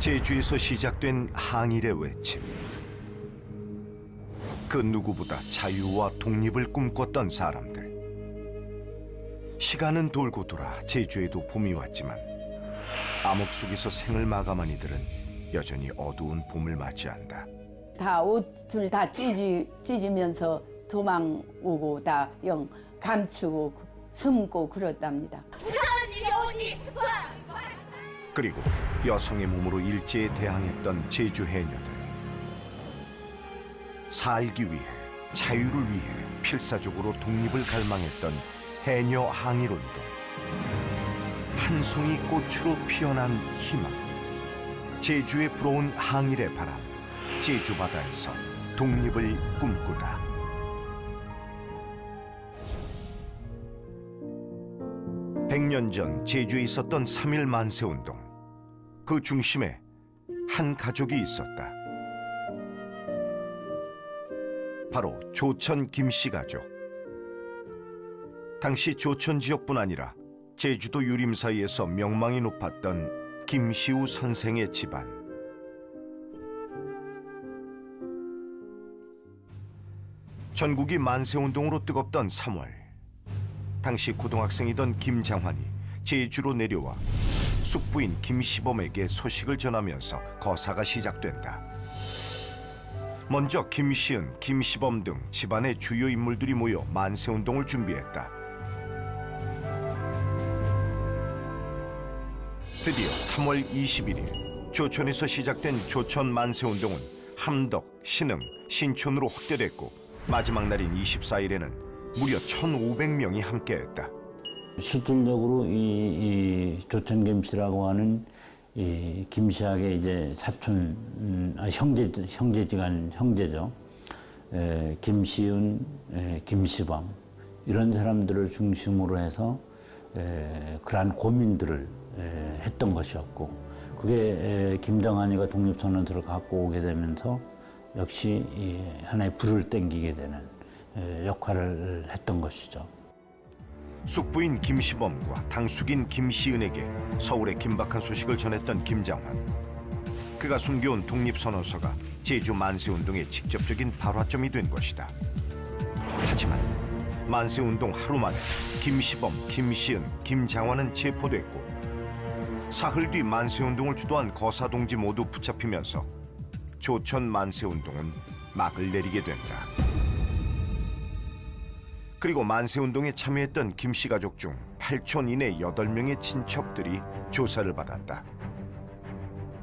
제주에서 시작된 항일의 외침. 그 누구보다 자유와 독립을 꿈꿨던 사람들. 시간은 돌고 돌아 제주에도 봄이 왔지만 암흑 속에서 생을 마감한 이들은 여전히 어두운 봄을 맞이한다. 다 옷을 다 찢으면서 도망 오고 다 영 감추고 숨고 그렇답니다. 부당한 일이 어디 있을 거야? 그리고 여성의 몸으로 일제에 대항했던 제주 해녀들. 살기 위해, 자유를 위해 필사적으로 독립을 갈망했던 해녀 항일운동. 한 송이 꽃으로 피어난 희망. 제주에 불어온 항일의 바람. 제주 바다에서 독립을 꿈꾸다. (100년) 전 제주에 있었던 3.1 만세운동. 그 중심에 한 가족이 있었다. 바로 조천 김씨 가족. 당시 조천 지역뿐 아니라 제주도 유림사이에서 명망이 높았던 김시우 선생의 집안. 전국이 만세운동으로 뜨겁던 3월, 당시 고등학생이던 김장환이 제주로 내려와 숙부인 김시범에게 소식을 전하면서 거사가 시작된다. 먼저 김시은, 김시범 등 집안의 주요 인물들이 모여 만세운동을 준비했다. 드디어 3월 21일 조천에서 시작된 조천 만세운동은 함덕, 신흥, 신촌으로 확대됐고 마지막 날인 24일에는 무려 1,500명이 함께했다. 실질적으로 이 조천 김씨라고 하는 이 김씨에게 이제 사촌, 형제지간 형제죠. 김시은, 김시범 이런 사람들을 중심으로 해서 그러한 고민들을 했던 것이었고, 그게 김정한이가 독립선언서를 갖고 오게 되면서 역시 하나의 불을 땡기게 되는 역할을 했던 것이죠. 숙부인 김시범과 당숙인 김시은에게 서울의 긴박한 소식을 전했던 김장환. 그가 숨겨온 독립선언서가 제주 만세운동의 직접적인 발화점이 된 것이다. 하지만 만세운동 하루 만에 김시범, 김시은, 김장환은 체포됐고 사흘 뒤 만세운동을 주도한 거사 동지 모두 붙잡히면서 조천 만세운동은 막을 내리게 된다. 그리고 만세운동에 참여했던 김씨 가족 중 8촌 이내 8명의 친척들이 조사를 받았다.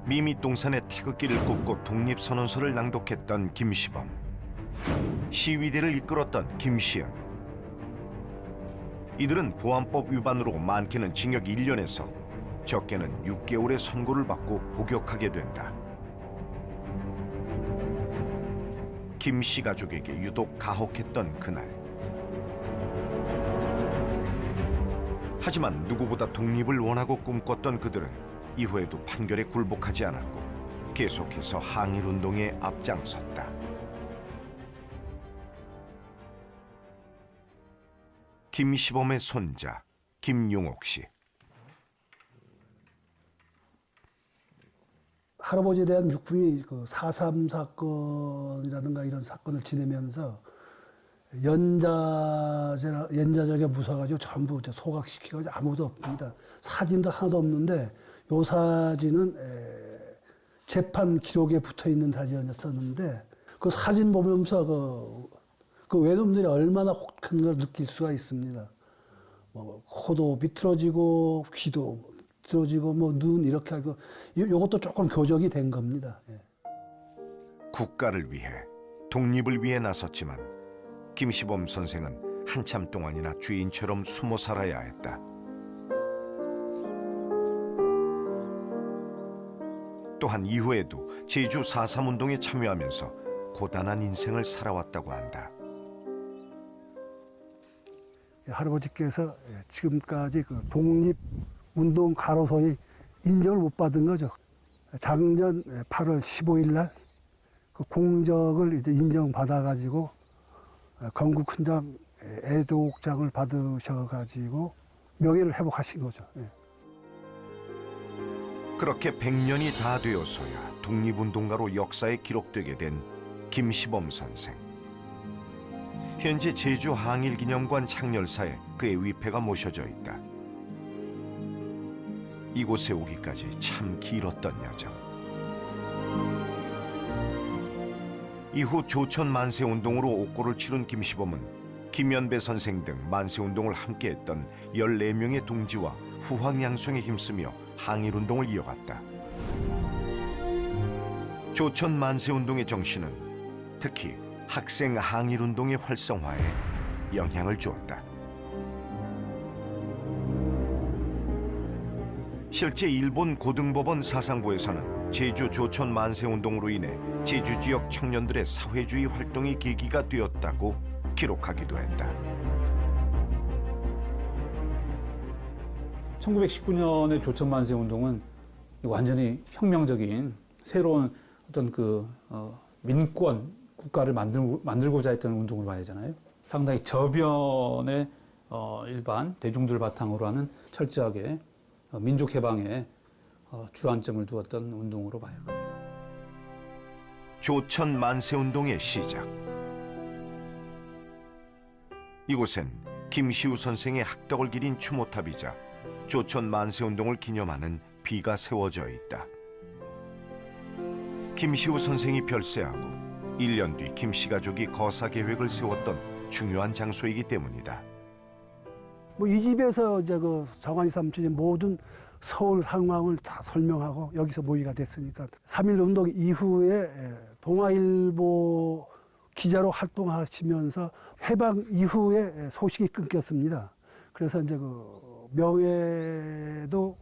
미밑동산의 태극기를 꽂고 독립선언서를 낭독했던 김시범, 시위대를 이끌었던 김시은. 이들은 보안법 위반으로 많게는 징역 1년에서 적게는 6개월의 선고를 받고 복역하게 된다. 김씨 가족에게 유독 가혹했던 그날. 하지만 누구보다 독립을 원하고 꿈꿨던 그들은 이후에도 판결에 굴복하지 않았고 계속해서 항일운동에 앞장섰다. 김시범의 손자 김용옥 씨. 할아버지에 대한 육품이 그 4.3 사건이라든가 이런 사건을 지내면서 연자적에 묻어가지고 전부 소각시키고 아무도 없습니다. 사진도 하나도 없는데 요 사진은 재판 기록에 붙어 있는 사진이었었는데 그 사진 보면서 그 외놈들이 얼마나 혹한 걸 느낄 수가 있습니다. 뭐 코도 비틀어지고 귀도 비틀어지고 뭐 눈 이렇게 하고 요것도 조금 교적이 된 겁니다. 예. 국가를 위해 독립을 위해 나섰지만 김시범 선생은 한참 동안이나 죄인처럼 숨어 살아야 했다. 또한 이후에도 제주 4.3 운동에 참여하면서 고단한 인생을 살아왔다고 한다. 할아버지께서 지금까지 그 독립운동 가로서의 인정을 못 받은 거죠. 작년 8월 15일 날 그 공적을 이제 인정받아가지고 건국훈장 애독장을 받으셔가지고 명예를 회복하신 거죠. 그렇게 100년이 다 되어서야 독립운동가로 역사에 기록되게 된 김시범 선생. 현재 제주 항일기념관 창렬사에 그의 위패가 모셔져 있다. 이곳에 오기까지 참 길었던 여정. 이후 조천 만세운동으로 옥고를 치른 김시범은 김연배 선생 등 만세운동을 함께했던 14명의 동지와 후황양성에 힘쓰며 항일운동을 이어갔다. 조천 만세운동의 정신은 특히 학생 항일운동의 활성화에 영향을 주었다. 실제 일본 고등법원 사상부에서는 제주 조천 만세운동으로 인해 제주 지역 청년들의 사회주의 활동의 계기가 되었다고 기록하기도 했다. 1919년의 조천 만세 운동은 완전히 혁명적인 새로운 어떤 민권 국가를 만들고자 했던 운동을 봐야 하잖아요. 상당히 저변의 일반 대중들 바탕으로 하는 철저하게 민족 해방에 주안점을 두었던 운동으로 봐요. 조천 만세운동의 시작. 이곳엔 김시우 선생의 학덕을 기린 추모탑이자 조천 만세운동을 기념하는 비가 세워져 있다. 김시우 선생이 별세하고 1년 뒤 김씨 가족이 거사 계획을 세웠던 중요한 장소이기 때문이다. 이 집에서 이제 정환이 삼촌이 모든 서울 상황을 다 설명하고 여기서 모의가 됐으니까 3.1 운동 이후에 동아일보 기자로 활동하시면서 해방 이후에 소식이 끊겼습니다. 그래서 이제 명예도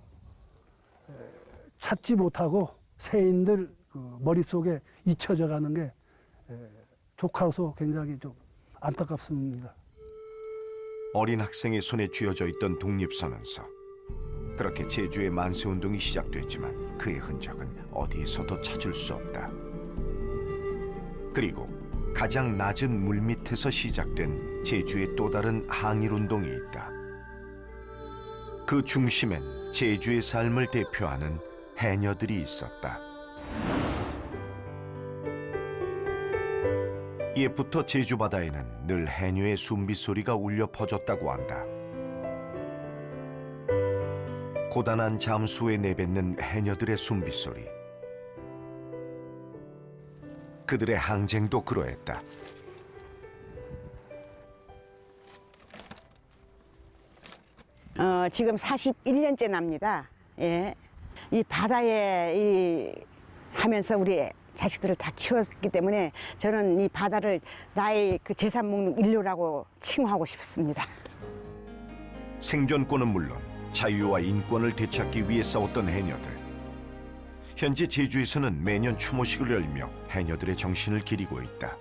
찾지 못하고 세인들 머릿속에 잊혀져 가는 게 조카로서 굉장히 좀 안타깝습니다. 어린 학생의 손에 쥐어져 있던 독립선언서. 그렇게 제주의 만세운동이 시작됐지만 그의 흔적은 어디에서도 찾을 수 없다. 그리고 가장 낮은 물밑에서 시작된 제주의 또 다른 항일운동이 있다. 그 중심엔 제주의 삶을 대표하는 해녀들이 있었다. 옛부터 제주 바다에는 늘 해녀의 숨빗소리가 울려 퍼졌다고 한다. 고단한 잠수에 내뱉는 해녀들의 숨빗소리. 그들의 항쟁도 그러했다. 지금 41년째 납니다. 예. 이 바다에 하면서 우리 자식들을 다 키웠기 때문에 저는 이 바다를 나의 재산 목록 1호라고 칭호하고 싶습니다. 생존권은 물론 자유와 인권을 되찾기 위해 싸웠던 해녀들. 현재 제주에서는 매년 추모식을 열며 해녀들의 정신을 기리고 있다.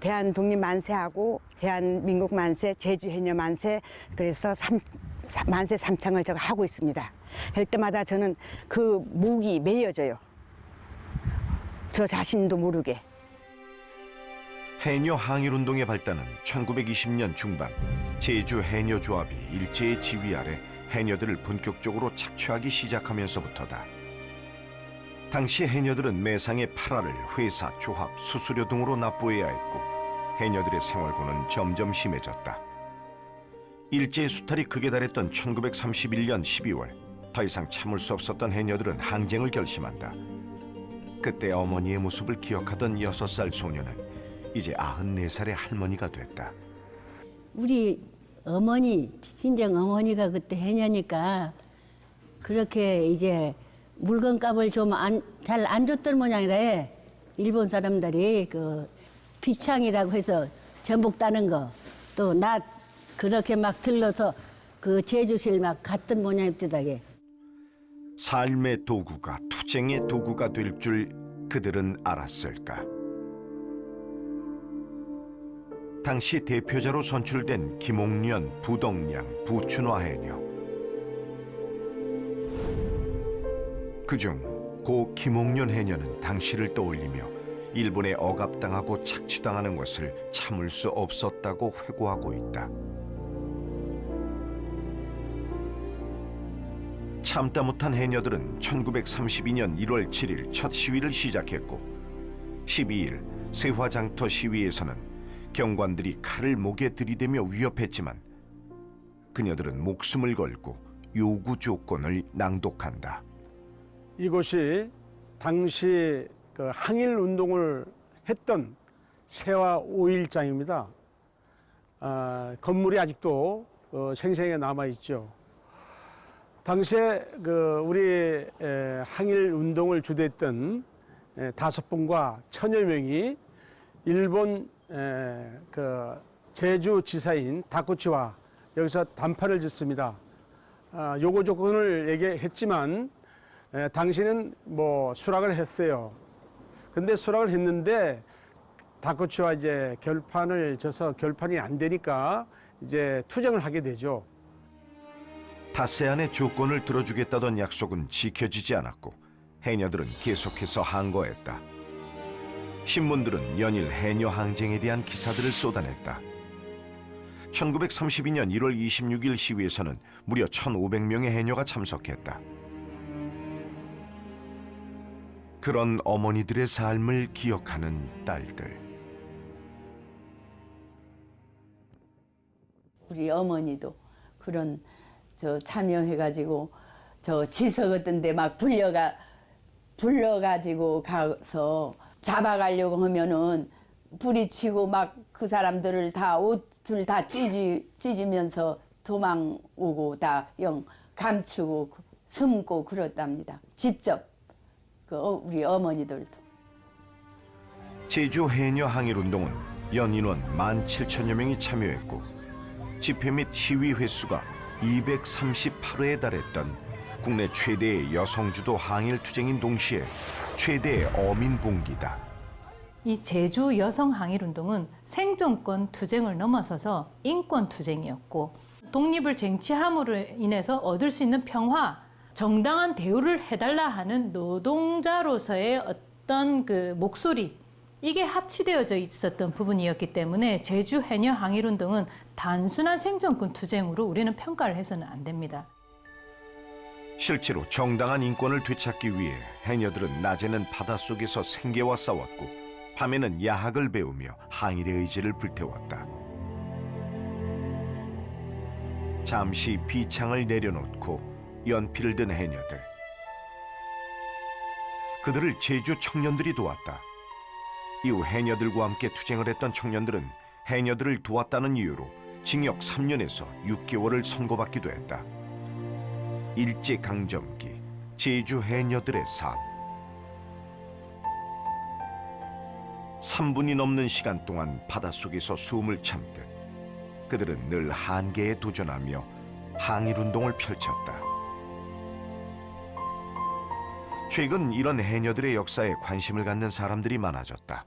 대한독립 만세하고 대한민국 만세, 제주 해녀 만세, 그래서 만세 3창을 제가 하고 있습니다. 할 때마다 저는 그 목이 메어져요. 저 자신도 모르게. 해녀 항일운동의 발단은 1920년 중반 제주 해녀조합이 일제의 지휘 아래 해녀들을 본격적으로 착취하기 시작하면서부터다. 당시 해녀들은 매상의 8알을 회사, 조합, 수수료 등으로 납부해야 했고 해녀들의 생활고는 점점 심해졌다. 일제의 수탈이 극에 달했던 1931년 12월 더 이상 참을 수 없었던 해녀들은 항쟁을 결심한다. 그때 어머니의 모습을 기억하던 6살 소녀는 이제 94살의 할머니가 됐다. 우리 어머니, 친정 어머니가 그때 해녀니까 그렇게 이제 물건값을 좀 잘 안 줬던 모양이라 해. 일본 사람들이 비창이라고 해서 전복 따는 거 또 나 그렇게 막 들러서 제주실 막 갔던 모양입디다게. 삶의 도구가 투쟁의 도구가 될 줄 그들은 알았을까? 당시 대표자로 선출된 김옥련, 부덕량, 부춘화 해녀. 그중 고 김옥련 해녀는 당시를 떠올리며 일본에 억압당하고 착취당하는 것을 참을 수 없었다고 회고하고 있다. 참다 못한 해녀들은 1932년 1월 7일 첫 시위를 시작했고 12일 세화장터 시위에서는 경관들이 칼을 목에 들이대며 위협했지만 그녀들은 목숨을 걸고 요구 조건을 낭독한다. 이곳이 당시 그 항일 운동을 했던 세화 5일장입니다. 건물이 아직도 생생하게 남아 있죠. 당시에 우리 항일 운동을 주도했던 5분과 1000여 명이 일본 제주지사인 다쿠치와 여기서 단판을 짓습니다. 요구 조건을 얘기했지만 당신은 뭐 수락을 했어요. 근데 수락을 했는데 다쿠치와 이제 결판을 져서 결판이 안 되니까 이제 투쟁을 하게 되죠. 닷새 안에 조건을 들어주겠다던 약속은 지켜지지 않았고 해녀들은 계속해서 항거했다. 신문들은 연일 해녀 항쟁에 대한 기사들을 쏟아냈다. 1932년 1월 26일 시위에서는 무려 1,500명의 해녀가 참석했다. 그런 어머니들의 삶을 기억하는 딸들. 우리 어머니도 그런 참여해가지고 지석 같은 데 막 불러가지고 가서 잡아가려고 하면은 부리치고 막 그 사람들을 다 옷을 다 찢으면서 도망오고 다 감추고 숨고 그렇답니다. 직접 우리 어머니들도. 제주 해녀 항일운동은 연인원 17,000여 명이 참여했고 집회 및 시위 횟수가 238회에 달했던 국내 최대의 여성주도 항일투쟁인 동시에 최대의 어민봉기다. 이 제주 여성 항일운동은 생존권 투쟁을 넘어서서 인권 투쟁이었고 독립을 쟁취함으로 인해서 얻을 수 있는 평화, 정당한 대우를 해달라 하는 노동자로서의 어떤 그 목소리, 이게 합치되어져 있었던 부분이었기 때문에 제주 해녀 항일운동은 단순한 생존권 투쟁으로 우리는 평가를 해서는 안 됩니다. 실제로 정당한 인권을 되찾기 위해 해녀들은 낮에는 바닷속에서 생계와 싸웠고 밤에는 야학을 배우며 항일의 의지를 불태웠다. 잠시 비창을 내려놓고 연필을 든 해녀들. 그들을 제주 청년들이 도왔다. 이후 해녀들과 함께 투쟁을 했던 청년들은 해녀들을 도왔다는 이유로 징역 3년에서 6개월을 선고받기도 했다. 일제강점기 제주 해녀들의 삶. 3분이 넘는 시간 동안 바닷속에서 숨을 참듯 그들은 늘 한계에 도전하며 항일운동을 펼쳤다. 최근 이런 해녀들의 역사에 관심을 갖는 사람들이 많아졌다.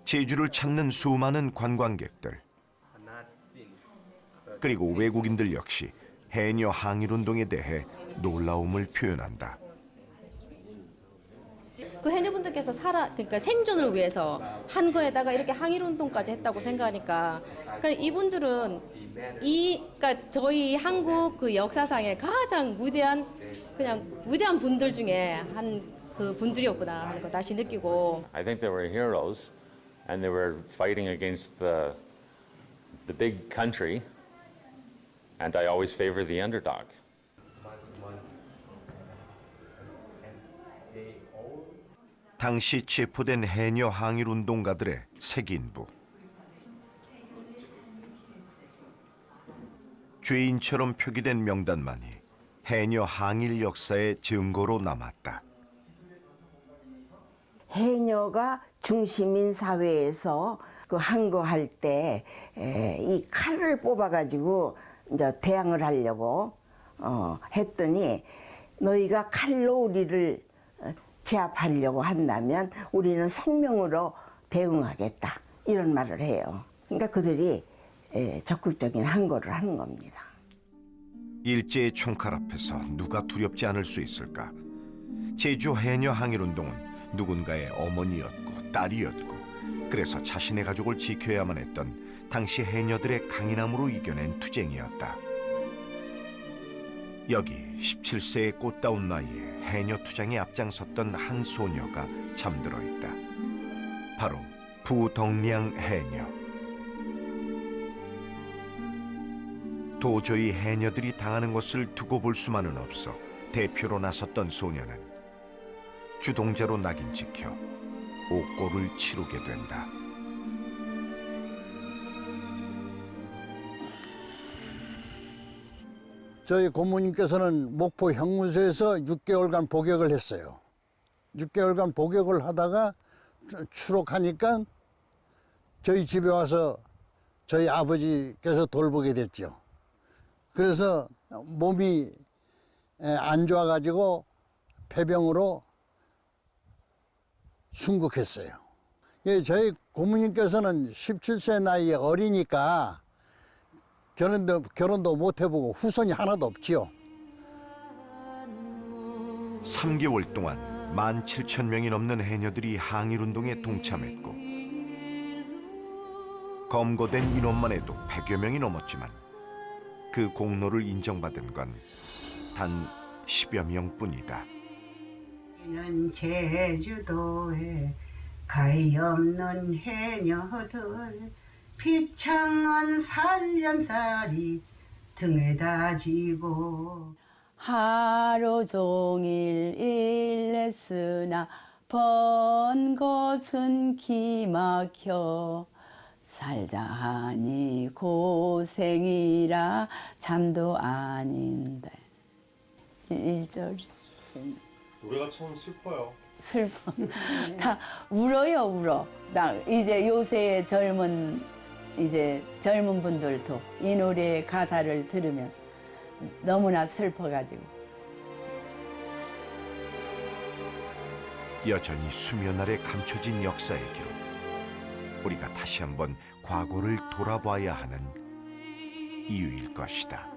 제주를 찾는 수많은 관광객들, 그리고 외국인들 역시 해녀 항일운동에 대해 놀라움을 표현한다. 그 해녀분들께서 그러니까 생존을 위해서 한 거에다가 이렇게 항일운동까지 했다고 생각하니까, 그러니까 이분들은 그러니까 저희 한국 그 역사상의 가장 위대한 분들 중에 한 그 분들이었구나 하는 거 다시 느끼고. I think they were heroes, and they were fighting against the big country, and I always favor the underdog. 당시 체포된 해녀 항일운동가들의 색인부. 죄인처럼 표기된 명단만이 해녀 항일 역사의 증거로 남았다. 해녀가 중심인 사회에서 그 항거할 때 이 칼을 뽑아가지고 이제 대항을 하려고 했더니 너희가 칼로 우리를 제압하려고 한다면 우리는 생명으로 대응하겠다 이런 말을 해요. 그러니까 그들이 적극적인 항거를 하는 겁니다. 일제의 총칼 앞에서 누가 두렵지 않을 수 있을까? 제주 해녀 항일운동은 누군가의 어머니였고 딸이었고 그래서 자신의 가족을 지켜야만 했던 당시 해녀들의 강인함으로 이겨낸 투쟁이었다. 여기 17세의 꽃다운 나이에 해녀 투쟁에 앞장섰던 한 소녀가 잠들어 있다. 바로 부덕량 해녀. 도저히 해녀들이 당하는 것을 두고 볼 수만은 없어 대표로 나섰던 소녀는 주동자로 낙인 찍혀 옥고를 치르게 된다. 저희 고모님께서는 목포 형무소에서 6개월간 복역을 했어요. 6개월간 복역을 하다가 추록하니까 저희 집에 와서 저희 아버지께서 돌보게 됐죠. 그래서 몸이 안 좋아가지고 폐병으로 순국했어요. 저희 고모님께서는 17세 나이에 어리니까 결혼도 못 해보고 후손이 하나도 없지요. 3개월 동안 17,000명이 넘는 해녀들이 항일운동에 동참했고 검거된 인원만 해도 100여 명이 넘었지만 그 공로를 인정받은 건 단 10여 명뿐이다. 이는 제주도에 가히 없는 해녀들 비창한 살념살이 등에다 지고 하루 종일 일했으나 번 것은 기막혀 살자 하니 고생이라 잠도 아닌데. 1절 노래가 참 슬퍼요. 슬퍼. 다 울어요, 울어. 나 이제 요새의 젊은 분들도 이 노래의 가사를 들으면 너무나 슬퍼가지고. 여전히 수면 아래 감춰진 역사의 기록. 우리가 다시 한번 과거를 돌아봐야 하는 이유일 것이다.